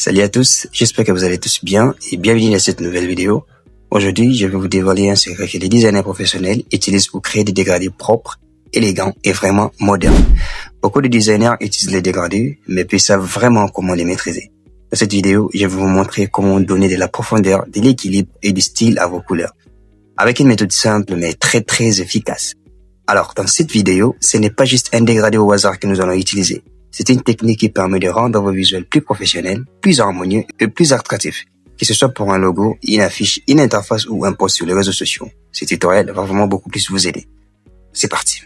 Salut à tous, j'espère que vous allez tous bien et bienvenue à cette nouvelle vidéo. Aujourd'hui, je vais vous dévoiler un secret que les designers professionnels utilisent pour créer des dégradés propres, élégants et vraiment modernes. Beaucoup de designers utilisent les dégradés, mais peu savent vraiment comment les maîtriser. Dans cette vidéo, je vais vous montrer comment donner de la profondeur, de l'équilibre et du style à vos couleurs, avec une méthode simple mais très efficace. Alors, dans cette vidéo, ce n'est pas juste un dégradé au hasard que nous allons utiliser. C'est une technique qui permet de rendre vos visuels plus professionnels, plus harmonieux et plus attractifs. Que ce soit pour un logo, une affiche, une interface ou un post sur les réseaux sociaux. Ce tutoriel va vraiment beaucoup plus vous aider. C'est parti.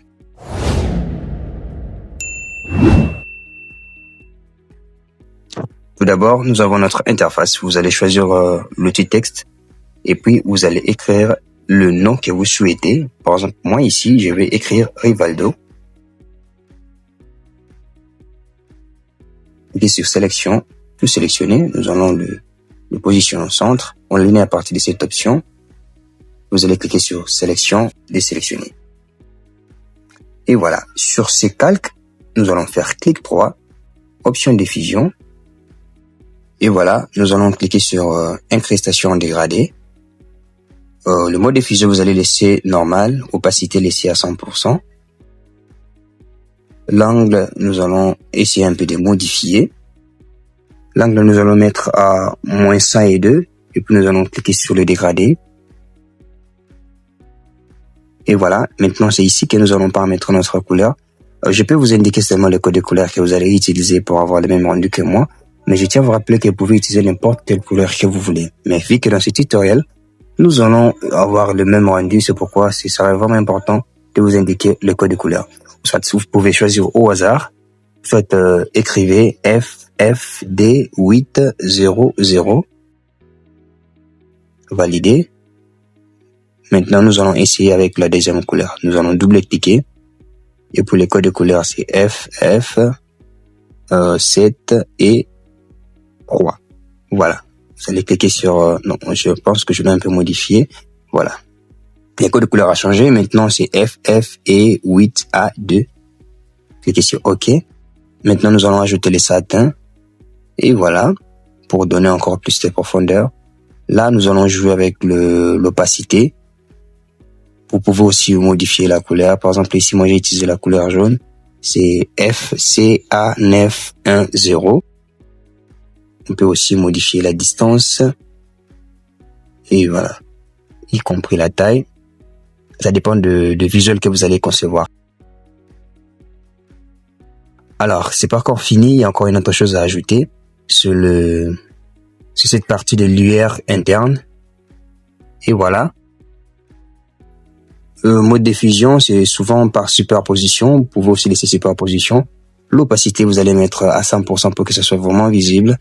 Tout d'abord, nous avons notre interface. Vous allez choisir l'outil texte et puis vous allez écrire le nom que vous souhaitez. Par exemple, moi ici, je vais écrire Rivaldo. Cliquez sur sélection, tout sélectionner. Nous allons le positionner au centre. On l'aligner à partir de cette option. Vous allez cliquer sur sélection, désélectionner. Et voilà. Sur ces calques, nous allons faire clic droit, option diffusion. Et voilà, nous allons cliquer sur incrustation dégradée. Le mode diffusion, vous allez laisser normal, opacité laisser à 100%. L'angle, nous allons essayer un peu de modifier. L'angle, nous allons mettre à moins 102. Et puis, nous allons cliquer sur le dégradé. Et voilà. Maintenant, c'est ici que nous allons paramétrer notre couleur. Je peux vous indiquer seulement le code de couleur que vous allez utiliser pour avoir le même rendu que moi. Mais je tiens à vous rappeler que vous pouvez utiliser n'importe quelle couleur que vous voulez. Mais vu que dans ce tutoriel, nous allons avoir le même rendu, c'est pourquoi ce sera vraiment important de vous indiquer le code de couleur. Soit vous pouvez choisir au hasard, soit écrivez FFD800, valider. Maintenant, nous allons essayer avec la deuxième couleur. Nous allons double-cliquer. Et pour les codes de couleur, c'est FF7 et 3. Voilà. Vous allez cliquer sur... non, je pense que je vais un peu modifier. Voilà. Le code de couleur a changé. Maintenant, c'est FF et 8A2. Cliquez sur OK. Maintenant, nous allons ajouter les satins. Et voilà. Pour donner encore plus de profondeur. Là, nous allons jouer avec l'opacité. Vous pouvez aussi modifier la couleur. Par exemple, ici, moi, j'ai utilisé la couleur jaune. C'est FCA910. On peut aussi modifier la distance. Et voilà. Y compris la taille. Ça dépend de visuel que vous allez concevoir. Alors, c'est pas encore fini. Il y a encore une autre chose à ajouter. Sur cette partie de lumière interne. Et voilà. Le mode diffusion, c'est souvent par superposition. Vous pouvez aussi laisser superposition. L'opacité, vous allez mettre à 100% pour que ce soit vraiment visible.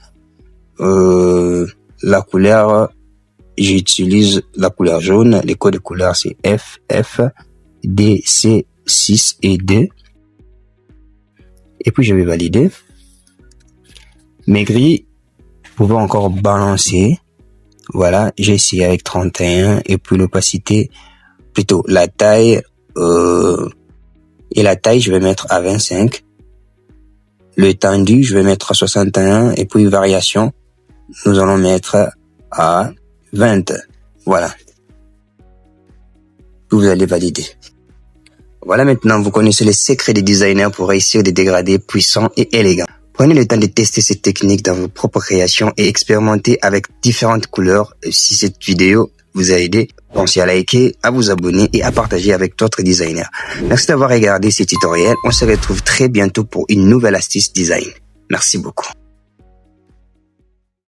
La couleur, j'utilise la couleur jaune. Les codes de couleur, c'est FF, DC6 et 2. Et puis, je vais valider. Mes grilles, vous pouvez encore balancer. Voilà, j'ai essayé avec 31. Et puis, l'opacité, plutôt la taille, et la taille, je vais mettre à 25. Le tendu, je vais mettre à 61. Et puis, variation, nous allons mettre à 20. Voilà. Vous allez valider. Voilà, maintenant, vous connaissez les secrets des designers pour réussir des dégradés puissants et élégants. Prenez le temps de tester cette technique dans vos propres créations et expérimentez avec différentes couleurs. Si cette vidéo vous a aidé, pensez à liker, à vous abonner et à partager avec d'autres designers. Merci d'avoir regardé ce tutoriel. On se retrouve très bientôt pour une nouvelle astuce design. Merci beaucoup.